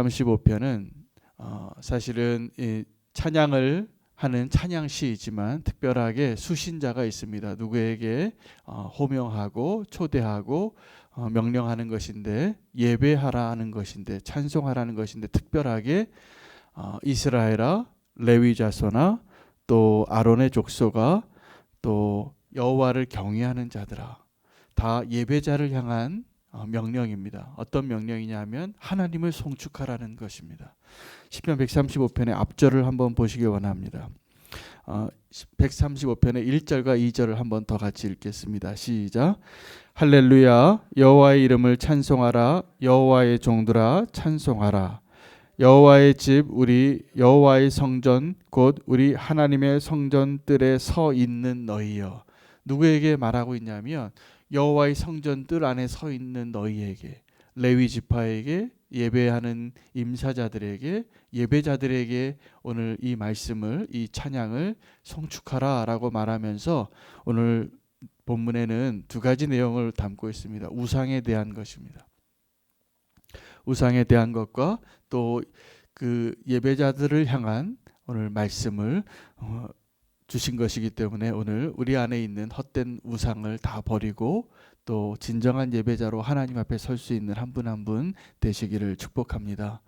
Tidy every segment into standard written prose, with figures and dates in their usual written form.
35편은 사실은 이 찬양을 하는 찬양시이지만 특별하게 수신자가 있습니다. 누구에게 호명하고 초대하고 명령하는 것인데, 예배하라 하는 것인데, 찬송하라는 것인데, 특별하게 이스라엘아, 레위 자손아, 또 아론의 족속아, 또 여호와를 경외하는 자들아, 다 예배자를 향한 명령입니다. 어떤 명령이냐 하면 하나님을 송축하라는 것입니다. 시편 135편의 앞절을 한번 보시기 원합니다. 135편의 1절과 2절을 한번 더 같이 읽겠습니다. 시작. 할렐루야, 여호와의 이름을 찬송하라. 여호와의 종들아 찬송하라. 여호와의 집, 우리 여호와의 성전, 곧 우리 하나님의 성전 뜰에 서 있는 너희여. 누구에게 말하고 있냐면 여호와의 성전 뜰 안에 서 있는 너희에게, 레위 지파에게, 예배하는 임사자들에게, 예배자들에게 오늘 이 말씀을, 이 찬양을 송축하라 라고 말하면서 오늘 본문에는 두 가지 내용을 담고 있습니다. 우상에 대한 것입니다. 우상에 대한 것과 또 그 예배자들을 향한 오늘 말씀을 주신 것이기 때문에 오늘 우리 안에 있는 헛된 우상을 다 버리고 또 진정한 예배자로 하나님 앞에 설 수 있는 한 분 한 분 되시기를 축복합니다.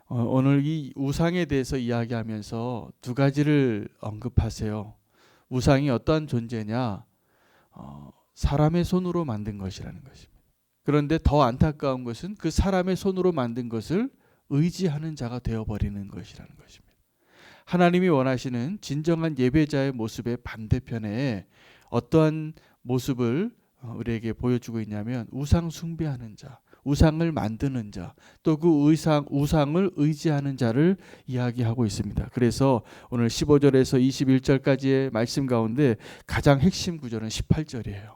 오늘 이 우상에 대해서 이야기하면서 두 가지를 언급하세요. 우상이 어떠한 존재냐? 사람의 손으로 만든 것이라는 것입니다. 그런데 더 안타까운 것은 그 사람의 손으로 만든 것을 의지하는 자가 되어버리는 것이라는 것입니다. 하나님이 원하시는 진정한 예배자의 모습의 반대편에 어떠한 모습을 우리에게 보여주고 있냐면 우상 숭배하는 자, 우상을 만드는 자, 또 그 우상을 의지하는 자를 이야기하고 있습니다. 그래서 오늘 15절에서 21절까지의 말씀 가운데 가장 핵심 구절은 18절이에요.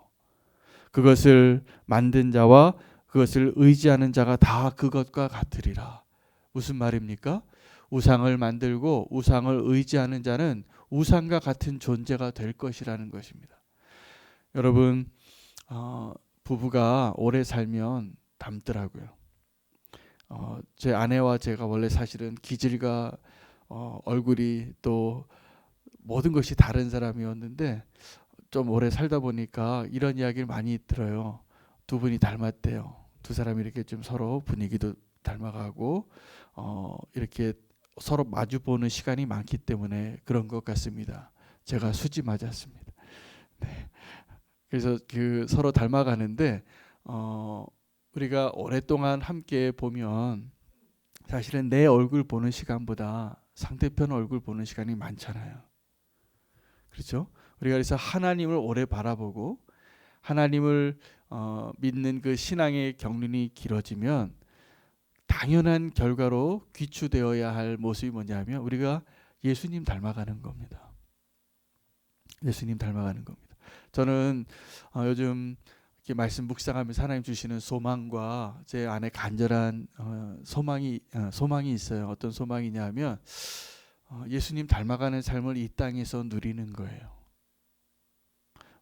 그것을 만든 자와 그것을 의지하는 자가 다 그것과 같으리라. 무슨 말입니까? 우상을 만들고 우상을 의지하는 자는 우상과 같은 존재가 될 것이라는 것입니다. 여러분, 부부가 오래 살면 닮더라고요. 제 아내와 제가 원래 사실은 기질과 얼굴이 또 모든 것이 다른 사람이었는데 좀 오래 살다 보니까 이런 이야기를 많이 들어요. 두 분이 닮았대요. 두 사람이 이렇게 좀 서로 분위기도 닮아가고 이렇게 서로 마주 보는 시간이 많기 때문에 그런 것 같습니다. 제가 수지 맞았습니다. 네. 그래서 그 서로 닮아가는데 우리가 오랫동안 함께 보면 사실은 내 얼굴 보는 시간보다 상대편 얼굴 보는 시간이 많잖아요. 그렇죠? 우리가 그래서 하나님을 오래 바라보고 하나님을 믿는 그 신앙의 경륜이 길어지면 당연한 결과로 귀추되어야 할 모습이 뭐냐면 우리가 예수님 닮아가는 겁니다. 예수님 닮아가는 겁니다. 저는 요즘 이렇게 말씀 묵상하면서 하나님 주시는 소망과 제 안에 간절한 소망이 있어요. 어떤 소망이냐면 예수님 닮아가는 삶을 이 땅에서 누리는 거예요.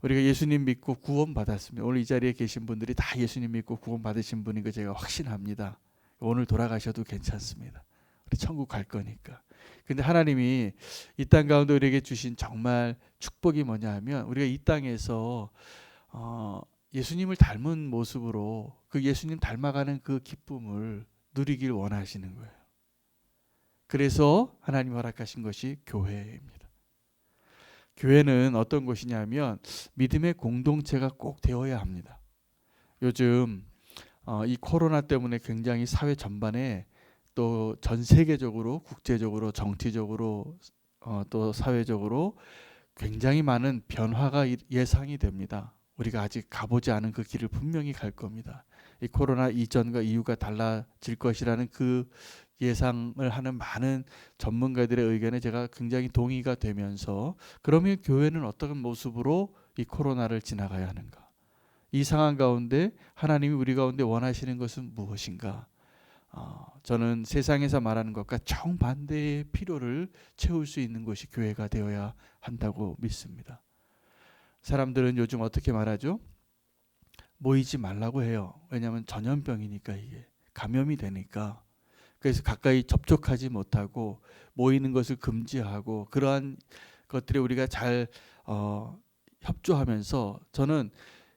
우리가 예수님 믿고 구원 받았습니다. 오늘 이 자리에 계신 분들이 다 예수님 믿고 구원 받으신 분인 거 제가 확신합니다. 오늘 돌아가셔도 괜찮습니다. 우리 천국 갈 거니까. 근데 하나님이 이 땅 가운데 우리에게 주신 정말 축복이 뭐냐 하면 우리가 이 땅에서 예수님을 닮은 모습으로 그 예수님 닮아가는 그 기쁨을 누리길 원하시는 거예요. 그래서 하나님 허락하신 것이 교회입니다. 교회는 어떤 곳이냐면 믿음의 공동체가 꼭 되어야 합니다. 요즘 이 코로나 때문에 굉장히 사회 전반에 또 전 세계적으로 국제적으로 정치적으로 또 사회적으로 굉장히 많은 변화가 예상이 됩니다. 우리가 아직 가보지 않은 그 길을 분명히 갈 겁니다. 이 코로나 이전과 이후가 달라질 것이라는 그 예상을 하는 많은 전문가들의 의견에 제가 굉장히 동의가 되면서 그러면 교회는 어떤 모습으로 이 코로나를 지나가야 하는가? 이 상황 가운데 하나님이 우리 가운데 원하시는 것은 무엇인가? 저는 세상에서 말하는 것과 정반대의 필요를 채울 수 있는 것이 교회가 되어야 한다고 믿습니다. 사람들은 요즘 어떻게 말하죠? 모이지 말라고 해요. 왜냐하면 전염병이니까 이게 감염이 되니까. 그래서 가까이 접촉하지 못하고 모이는 것을 금지하고 그러한 것들에 우리가 잘 협조하면서 저는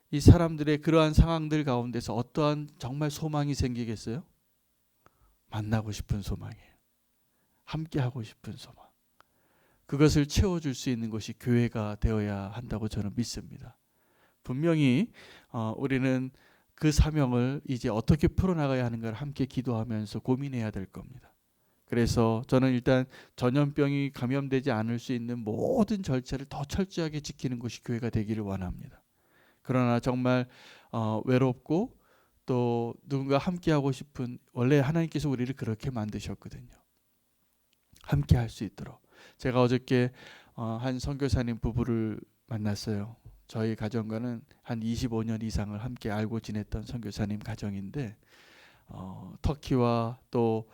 이 사람들의 그러한 상황들 가운데서 어떠한 정말 소망이 생기겠어요? 만나고 싶은 소망이에요. 함께 하고 싶은 소망. 그것을 채워줄 수 있는 것이 교회가 되어야 한다고 저는 믿습니다. 분명히 우리는 그 사명을 이제 어떻게 풀어나가야 하는가를 함께 기도하면서 고민해야 될 겁니다. 그래서 저는 일단 전염병이 감염되지 않을 수 있는 모든 절차를 더 철저하게 지키는 것이 교회가 되기를 원합니다. 그러나 정말 외롭고 또 누군가 함께하고 싶은, 원래 하나님께서 우리를 그렇게 만드셨거든요. 함께 할 수 있도록. 제가 어저께 한 선교사님 부부를 만났어요. 저희 가정과는 한 25년 이상을 함께 알고 지냈던 선교사님 가정인데 터키와 또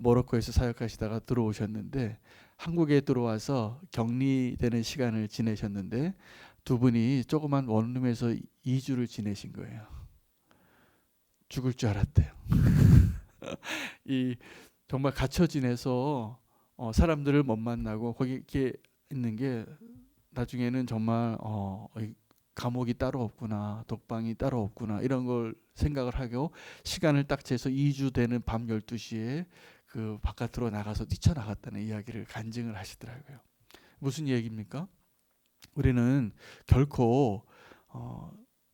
모로코에서 사역하시다가 들어오셨는데 한국에 들어와서 격리되는 시간을 지내셨는데 두 분이 조그만 원룸에서 2주를 지내신 거예요. 죽을 줄 알았대요. 이 정말 갇혀 지내서 사람들을 못 만나고 거기 이렇게 있는 게 나중에는 정말 감옥이 따로 없구나, 독방이 따로 없구나 이런 걸 생각을 하고 시간을 딱 재서 2주 되는 밤 12시에 그 바깥으로 나가서 뛰쳐나갔다는 이야기를 간증을 하시더라고요. 무슨 얘기입니까? 우리는 결코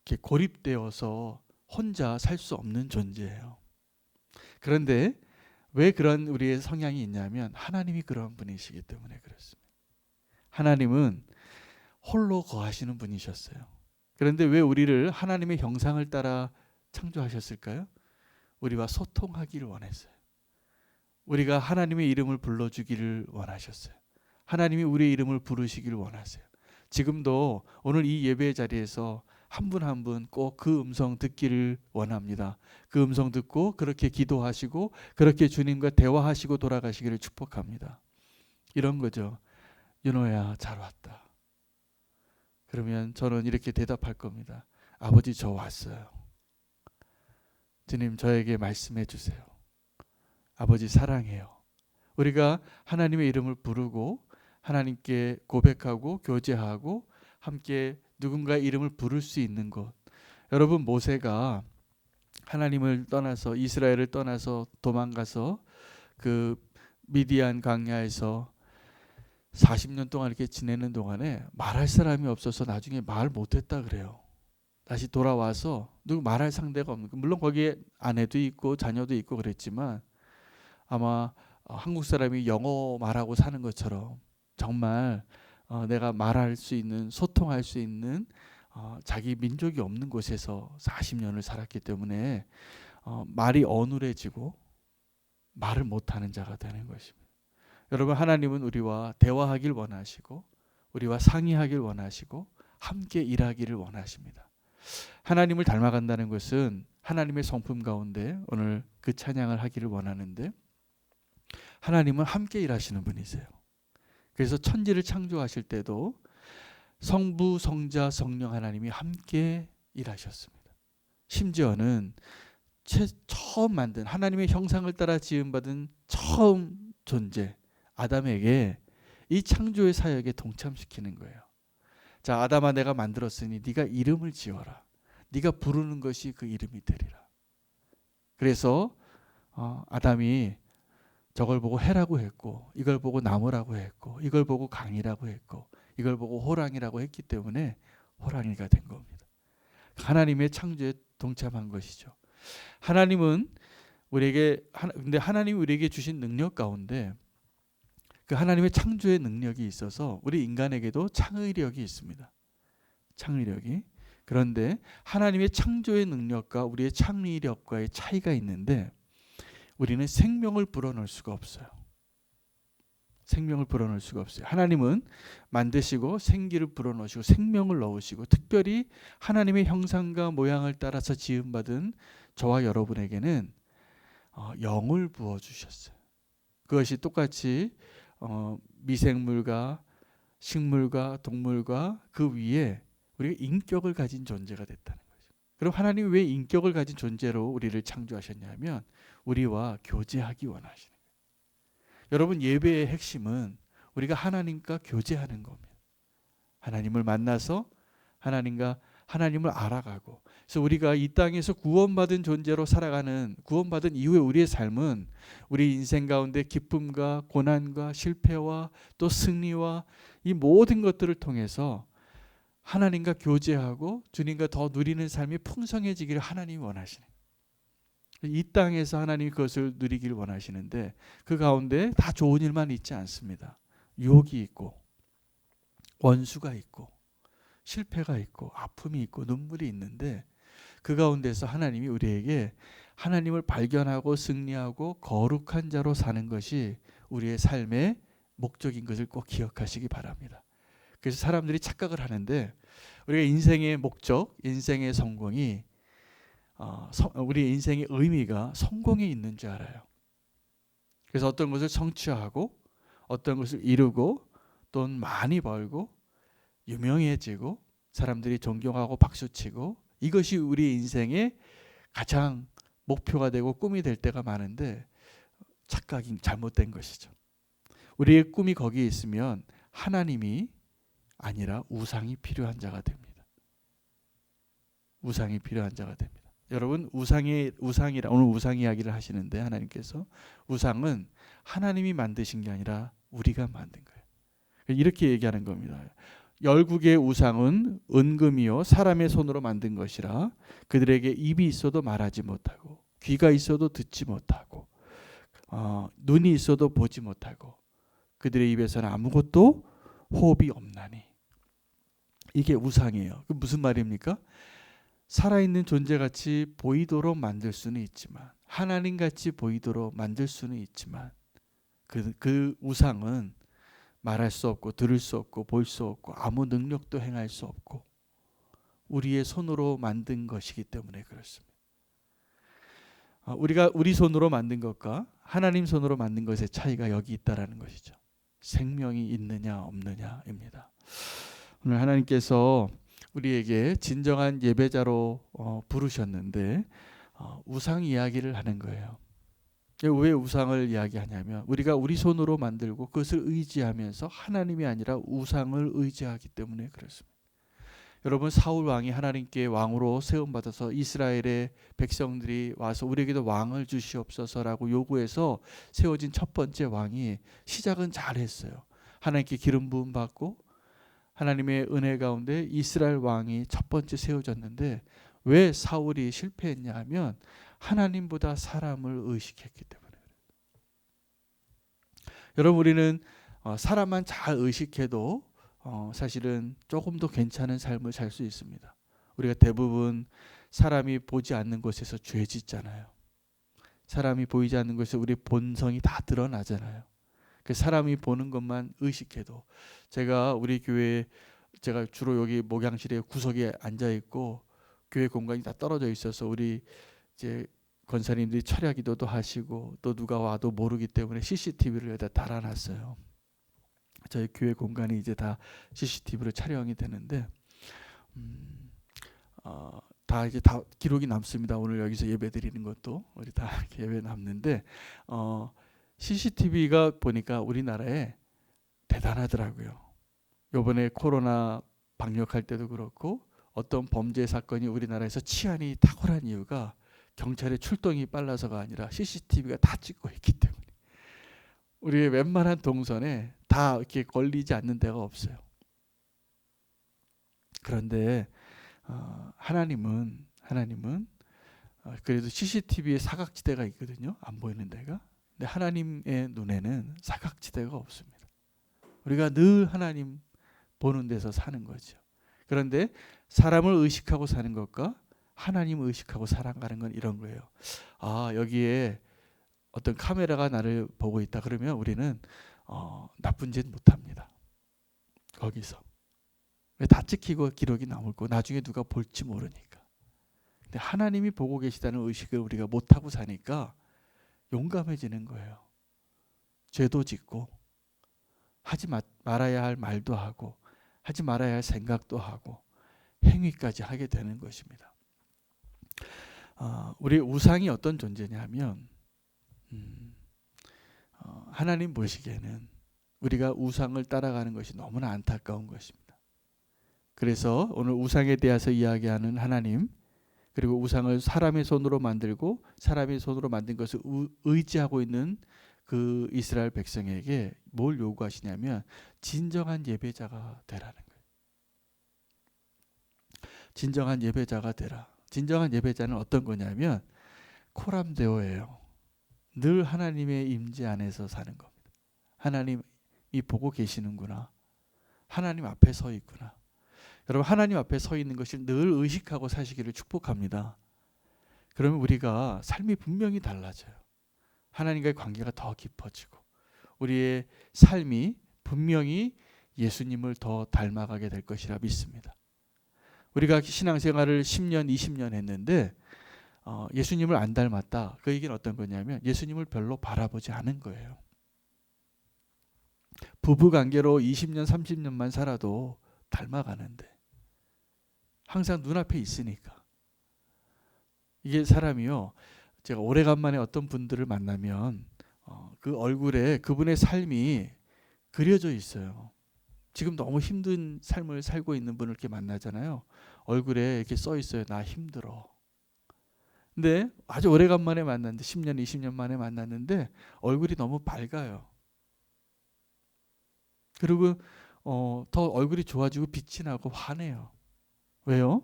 이렇게 고립되어서 혼자 살 수 없는 존재예요. 그런데 왜 그런 우리의 성향이 있냐면 하나님이 그런 분이시기 때문에 그렇습니다. 하나님은 홀로 거하시는 분이셨어요. 그런데 왜 우리를 하나님의 형상을 따라 창조하셨을까요? 우리와 소통하기를 원했어요. 우리가 하나님의 이름을 불러주기를 원하셨어요. 하나님이 우리의 이름을 부르시기를 원하세요. 지금도 오늘 이 예배 자리에서 한 분 한 분 꼭 그 음성 듣기를 원합니다. 그 음성 듣고 그렇게 기도하시고 그렇게 주님과 대화하시고 돌아가시기를 축복합니다. 이런 거죠. 윤호야 잘 왔다. 그러면 저는 이렇게 대답할 겁니다. 아버지 저 왔어요. 주님 저에게 말씀해 주세요. 아버지 사랑해요. 우리가 하나님의 이름을 부르고 하나님께 고백하고 교제하고 함께 누군가의 이름을 부를 수 있는 것. 여러분 모세가 하나님을 떠나서 이스라엘을 떠나서 도망가서 그 미디안 광야에서 40년 동안 이렇게 지내는 동안에 말할 사람이 없어서 나중에 말 못했다 그래요. 다시 돌아와서 누구 말할 상대가 없는, 물론 거기에 아내도 있고 자녀도 있고 그랬지만 아마 한국 사람이 영어 말하고 사는 것처럼 정말 내가 말할 수 있는, 소통할 수 있는 자기 민족이 없는 곳에서 40년을 살았기 때문에 말이 어눌해지고 말을 못하는 자가 되는 것입니다. 여러분 하나님은 우리와 대화하길 원하시고 우리와 상의하길 원하시고 함께 일하기를 원하십니다. 하나님을 닮아간다는 것은 하나님의 성품 가운데 오늘 그 찬양을 하기를 원하는데 하나님은 함께 일하시는 분이세요. 그래서 천지를 창조하실 때도 성부, 성자, 성령 하나님이 함께 일하셨습니다. 심지어는 처음 만든 하나님의 형상을 따라 지음받은 처음 존재 아담에게 이 창조의 사역에 동참시키는 거예요. 자, 아담아 내가 만들었으니 네가 이름을 지어라. 네가 부르는 것이 그 이름이 되리라. 그래서 아담이 저걸 보고 해라고 했고 이걸 보고 나무라고 했고 이걸 보고 강이라고 했고 이걸 보고 호랑이라고 했기 때문에 호랑이가 된 겁니다. 하나님의 창조에 동참한 것이죠. 하나님은 근데 하나님이 우리에게 주신 능력 가운데 그 하나님의 창조의 능력이 있어서 우리 인간에게도 창의력이 있습니다. 창의력이. 그런데 하나님의 창조의 능력과 우리의 창의력과의 차이가 있는데 우리는 생명을 불어넣을 수가 없어요. 생명을 불어넣을 수가 없어요. 하나님은 만드시고 생기를 불어넣으시고 생명을 넣으시고 특별히 하나님의 형상과 모양을 따라서 지음받은 저와 여러분에게는 영을 부어주셨어요. 그것이 똑같이 미생물과 식물과 동물과 그 위에 우리가 인격을 가진 존재가 됐다는 거죠. 그럼 하나님이 왜 인격을 가진 존재로 우리를 창조하셨냐면 우리와 교제하기 원하시는 거예요. 여러분, 예배의 핵심은 우리가 하나님과 교제하는 겁니다. 하나님을 만나서 하나님을 알아가고, 그래서 우리가 이 땅에서 구원받은 존재로 살아가는, 구원받은 이후에 우리의 삶은 우리 인생 가운데 기쁨과 고난과 실패와 또 승리와 이 모든 것들을 통해서 하나님과 교제하고 주님과 더 누리는 삶이 풍성해지기를 하나님이 원하시는, 이 땅에서 하나님이 그것을 누리길 원하시는데, 그 가운데 다 좋은 일만 있지 않습니다. 유혹이 있고 원수가 있고 실패가 있고 아픔이 있고 눈물이 있는데, 그 가운데서 하나님이 우리에게 하나님을 발견하고 승리하고 거룩한 자로 사는 것이 우리의 삶의 목적인 것을 꼭 기억하시기 바랍니다. 그래서 사람들이 착각을 하는데, 우리가 인생의 목적, 인생의 성공이 우리 인생의 의미가 성공에 있는 줄 알아요. 그래서 어떤 것을 성취하고 어떤 것을 이루고 돈 많이 벌고 유명해지고 사람들이 존경하고 박수치고, 이것이 우리 인생의 가장 목표가 되고 꿈이 될 때가 많은데, 착각이 잘못된 것이죠. 우리의 꿈이 거기에 있으면 하나님이 아니라 우상이 필요한 자가 됩니다. 우상이 필요한 자가 됩니다. 여러분, 우상이라 오늘 우상 이야기를 하시는데, 하나님께서 우상은 하나님이 만드신 게 아니라 우리가 만든 거예요. 이렇게 얘기하는 겁니다. 열국의 우상은 은금이요 사람의 손으로 만든 것이라 그들에게 입이 있어도 말하지 못하고 귀가 있어도 듣지 못하고 눈이 있어도 보지 못하고 그들의 입에서는 아무것도 호흡이 없나니. 이게 우상이에요. 그 무슨 말입니까? 살아있는 존재같이 보이도록 만들 수는 있지만, 하나님같이 보이도록 만들 수는 있지만, 그 우상은 말할 수 없고 들을 수 없고 볼 수 없고 아무 능력도 행할 수 없고 우리의 손으로 만든 것이기 때문에 그렇습니다. 우리가 우리 손으로 만든 것과 하나님 손으로 만든 것의 차이가 여기 있다라는 것이죠. 생명이 있느냐 없느냐입니다. 오늘 하나님께서 우리에게 진정한 예배자로 부르셨는데 우상 이야기를 하는 거예요. 왜 우상을 이야기하냐면, 우리가 우리 손으로 만들고 그것을 의지하면서 하나님이 아니라 우상을 의지하기 때문에 그렇습니다. 여러분, 사울 왕이 하나님께 왕으로 세움받아서 이스라엘의 백성들이 와서 우리에게도 왕을 주시옵소서라고 요구해서 세워진 첫 번째 왕이 시작은 잘했어요. 하나님께 기름 부음 받고 하나님의 은혜 가운데 이스라엘 왕이 첫 번째 세워졌는데, 왜 사울이 실패했냐 하면 하나님보다 사람을 의식했기 때문에. 여러분, 우리는 사람만 잘 의식해도 사실은 조금 더 괜찮은 삶을 살 수 있습니다. 우리가 대부분 사람이 보지 않는 곳에서 죄 짓잖아요. 사람이 보이지 않는 곳에서 우리 본성이 다 드러나잖아요. 그 사람이 보는 것만 의식해도, 우리 교회 제가 주로 여기 목양실에 구석에 앉아 있고 교회 공간이 다 떨어져 있어서 우리 이제 권사님들이 철야 기도도 하시고 또 누가 와도 모르기 때문에 CCTV를 여기다 달아놨어요. 저희 교회 공간이 이제 다 CCTV로 촬영이 되는데 다 이제 다 기록이 남습니다. 오늘 여기서 예배 드리는 것도 우리 다 예배 남는데 CCTV가 보니까 우리나라에 대단하더라고요. 이번에 코로나 방역할 때도 그렇고 어떤 범죄 사건이 우리나라에서 치안이 탁월한 이유가 경찰의 출동이 빨라서가 아니라 CCTV가 다 찍고 있기 때문에 우리의 웬만한 동선에 다 이렇게 걸리지 않는 데가 없어요. 그런데 하나님은 그래도 CCTV에 사각지대가 있거든요. 안 보이는 데가. 근데 하나님의 눈에는 사각지대가 없습니다. 우리가 늘 하나님 보는 데서 사는 거죠. 그런데 사람을 의식하고 사는 것과 하나님을 의식하고 살아가는 건 이런 거예요. 여기에 어떤 카메라가 나를 보고 있다 그러면 우리는 나쁜 짓 못합니다. 거기서. 왜 다 찍히고 기록이 남을 거 나중에 누가 볼지 모르니까. 근데 하나님이 보고 계시다는 의식을 우리가 못하고 사니까 용감해지는 거예요. 죄도 짓고 하지 말아야 할 말도 하고 하지 말아야 할 생각도 하고 행위까지 하게 되는 것입니다. 우리 우상이 어떤 존재냐 하면 하나님 보시기에는 우리가 우상을 따라가는 것이 너무나 안타까운 것입니다. 그래서 오늘 우상에 대해서 이야기하는 하나님, 그리고 우상을 사람의 손으로 만들고 사람의 손으로 만든 것을 의지하고 있는 그 이스라엘 백성에게 뭘 요구하시냐면 진정한 예배자가 되라는 거예요. 진정한 예배자가 되라. 진정한 예배자는 어떤 거냐면 코람데오예요. 늘 하나님의 임재 안에서 사는 겁니다. 하나님이 보고 계시는구나. 하나님 앞에 서 있구나. 여러분, 하나님 앞에 서 있는 것을 늘 의식하고 사시기를 축복합니다. 그러면 우리가 삶이 분명히 달라져요. 하나님과의 관계가 더 깊어지고 우리의 삶이 분명히 예수님을 더 닮아가게 될 것이라 믿습니다. 우리가 신앙생활을 10년, 20년 했는데 예수님을 안 닮았다. 그 얘기는 어떤 거냐면 예수님을 별로 바라보지 않은 거예요. 부부관계로 20년, 30년만 살아도 닮아가는데 항상 눈앞에 있으니까. 이게 사람이요. 제가 오래간만에 어떤 분들을 만나면 그 얼굴에 그분의 삶이 그려져 있어요. 지금 너무 힘든 삶을 살고 있는 분을 이렇게 만나잖아요. 얼굴에 이렇게 써 있어요. 나 힘들어. 근데 아주 오래간만에 만났는데 10년, 20년 만에 만났는데 얼굴이 너무 밝아요. 그리고 더 얼굴이 좋아지고 빛이 나고 환해요. 왜요?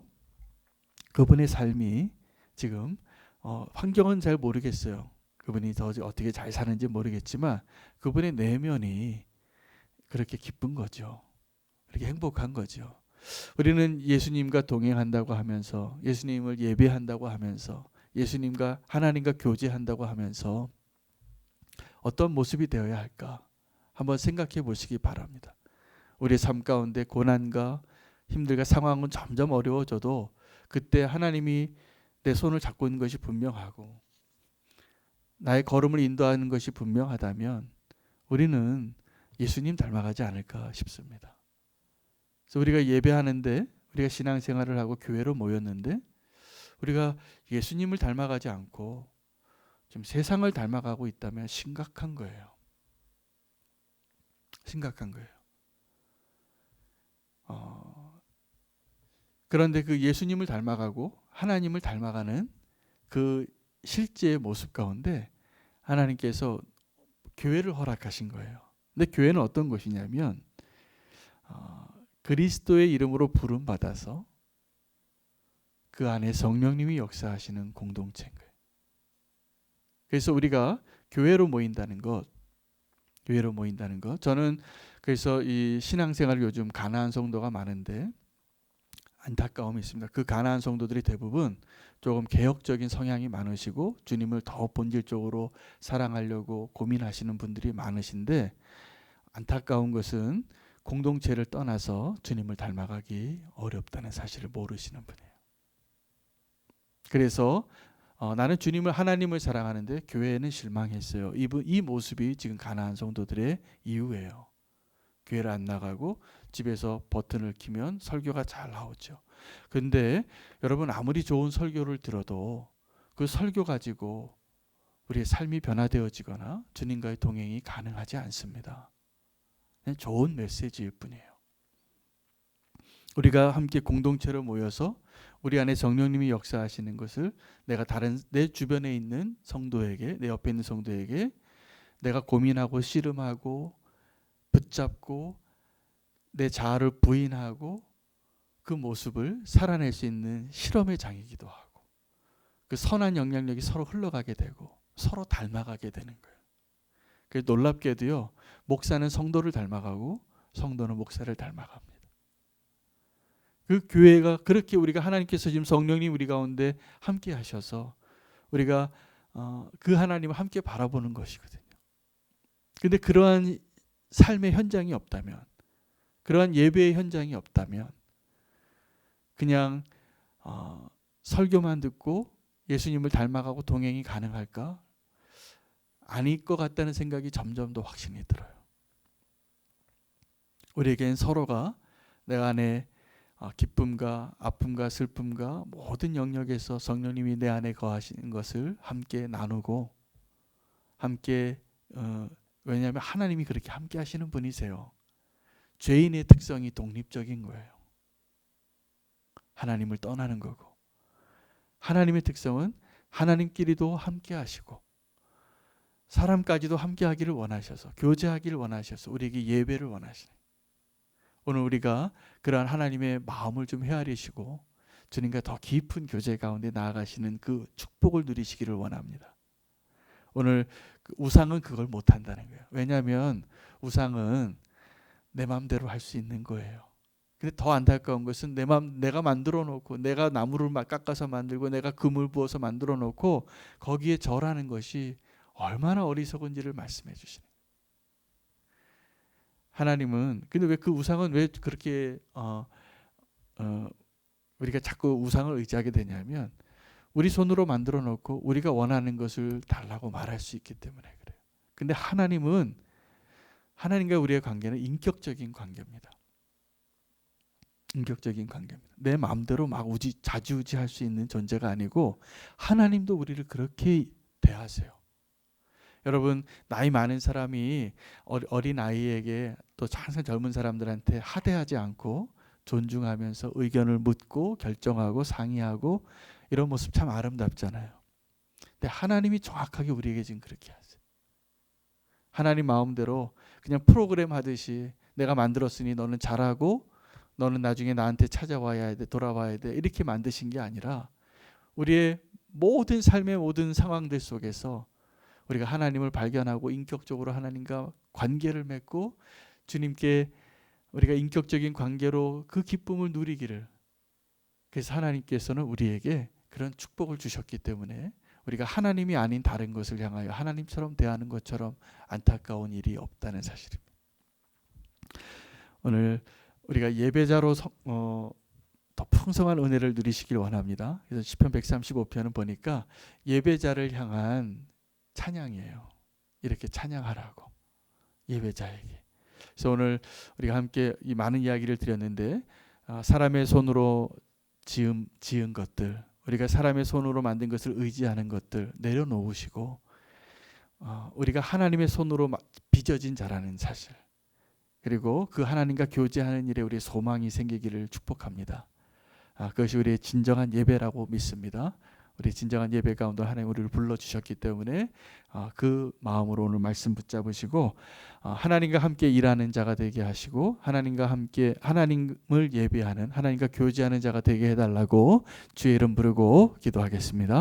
그분의 삶이 지금 환경은 잘 모르겠어요. 그분이 더 어떻게 잘 사는지 모르겠지만 그분의 내면이 그렇게 기쁜 거죠. 그렇게 행복한 거죠. 우리는 예수님과 동행한다고 하면서 예수님을 예배한다고 하면서 예수님과 하나님과 교제한다고 하면서 어떤 모습이 되어야 할까? 한번 생각해 보시기 바랍니다. 우리의 삶 가운데 고난과 힘들과 상황은 점점 어려워져도 그때 하나님이 내 손을 잡고 있는 것이 분명하고 나의 걸음을 인도하는 것이 분명하다면 우리는 예수님 닮아가지 않을까 싶습니다. 그래서 우리가 예배하는데 우리가 신앙생활을 하고 교회로 모였는데 우리가 예수님을 닮아가지 않고 지금 세상을 닮아가고 있다면 심각한 거예요. 심각한 거예요. 그런데 그 예수님을 닮아가고 하나님을 닮아가는 그 실제의 모습 가운데 하나님께서 교회를 허락하신 거예요. 근데 교회는 어떤 것이냐면 그리스도의 이름으로 부름 받아서 그 안에 성령님이 역사하시는 공동체인 거예요. 그래서 우리가 교회로 모인다는 것, 저는 그래서 이 신앙생활을 요즘 가나안 성도가 많은데 안타까움이 있습니다. 그 가나안 성도들이 대부분 조금 개혁적인 성향이 많으시고 주님을 더 본질적으로 사랑하려고 고민하시는 분들이 많으신데 안타까운 것은 공동체를 떠나서 주님을 닮아가기 어렵다는 사실을 모르시는 분이에요. 그래서 나는 하나님을 사랑하는데 교회에는 실망했어요. 이 모습이 지금 가나안 성도들의 이유예요. 교회를 안 나가고 집에서 버튼을 키면 설교가 잘 나오죠. 근데 여러분 아무리 좋은 설교를 들어도 그 설교 가지고 우리의 삶이 변화되어지거나 주님과의 동행이 가능하지 않습니다. 좋은 메시지일 뿐이에요. 우리가 함께 공동체로 모여서 우리 안에 성령님이 역사하시는 것을 내가 내 주변에 있는 성도에게, 내 옆에 있는 성도에게 내가 고민하고 씨름하고 붙잡고 내 자아를 부인하고 그 모습을 살아낼 수 있는 실험의 장이기도 하고 그 선한 영향력이 서로 흘러가게 되고 서로 닮아가게 되는 거예요. 그래서 놀랍게도요, 목사는 성도를 닮아가고 성도는 목사를 닮아갑니다. 그 교회가 그렇게 우리가 하나님께서 지금 성령님 우리 가운데 함께 하셔서 우리가 그 하나님을 함께 바라보는 것이거든요. 근데 그러한 삶의 현장이 없다면, 그러한 예배의 현장이 없다면 그냥 설교만 듣고 예수님을 닮아가고 동행이 가능할까? 아닐 것 같다는 생각이 점점 더 확신이 들어요. 우리에겐 서로가 내가 안에 기쁨과 아픔과 슬픔과 모든 영역에서 성령님이 내 안에 거하시는 것을 함께 나누고 함께 왜냐하면 하나님이 그렇게 함께 하시는 분이세요. 죄인의 특성이 독립적인 거예요. 하나님을 떠나는 거고, 하나님의 특성은 하나님끼리도 함께 하시고 사람까지도 함께 하기를 원하셔서, 교제하기를 원하셔서 우리에게 예배를 원하시는, 오늘 우리가 그러한 하나님의 마음을 좀 헤아리시고 주님과 더 깊은 교제 가운데 나아가시는 그 축복을 누리시기를 원합니다. 오늘 우상은 그걸 못한다는 거예요. 왜냐하면 우상은 내 마음대로 할 수 있는 거예요. 근데 더 안타까운 것은 내가 만들어 놓고, 내가 나무를 깎아서 만들고, 내가 금을 부어서 만들어 놓고 거기에 절하는 것이 얼마나 어리석은지를 말씀해 주시네요. 하나님은, 근데 왜 그 우상은 왜 그렇게 우리가 자꾸 우상을 의지하게 되냐면, 우리 손으로 만들어 놓고 우리가 원하는 것을 달라고 말할 수 있기 때문에 그래요. 근데 하나님은, 하나님과 우리의 관계는 인격적인 관계입니다. 인격적인 관계입니다. 내 마음대로 막 좌지우지할 수 있는 존재가 아니고 하나님도 우리를 그렇게 대하세요. 여러분, 나이 많은 사람이 어린 아이에게, 또 항상 젊은 사람들한테 하대하지 않고 존중하면서 의견을 묻고 결정하고 상의하고 이런 모습 참 아름답잖아요. 근데 하나님이 정확하게 우리에게 지금 그렇게 하세요. 하나님 마음대로 그냥 프로그램 하듯이 내가 만들었으니 너는 잘하고 너는 나중에 나한테 찾아와야 돼, 돌아와야 돼, 이렇게 만드신 게 아니라 우리의 모든 삶의 모든 상황들 속에서 우리가 하나님을 발견하고 인격적으로 하나님과 관계를 맺고 주님께 우리가 인격적인 관계로 그 기쁨을 누리기를, 그래서 하나님께서는 우리에게 그런 축복을 주셨기 때문에 우리가 하나님이 아닌 다른 것을 향하여 하나님처럼 대하는 것처럼 안타까운 일이 없다는 사실입니다. 오늘 우리가 예배자로 더 풍성한 은혜를 누리시길 원합니다. 그래서 시편 135편은 보니까 예배자를 향한 찬양이에요. 이렇게 찬양하라고, 예배자에게. 그래서 오늘 우리가 함께 이 많은 이야기를 드렸는데, 사람의 손으로 지은 것들, 우리가 사람의 손으로 만든 것을 의지하는 것들 내려놓으시고 우리가 하나님의 손으로 빚어진 자라는 사실, 그리고 그 하나님과 교제하는 일에 우리의 소망이 생기기를 축복합니다. 그것이 우리의 진정한 예배라고 믿습니다. 우리 진정한 예배 가운데 하나님 우리를 불러주셨기 때문에 그 마음으로 오늘 말씀 붙잡으시고 하나님과 함께 일하는 자가 되게 하시고, 하나님과 함께 하나님을 예배하는, 하나님과 교제하는 자가 되게 해달라고 주의 이름 부르고 기도하겠습니다.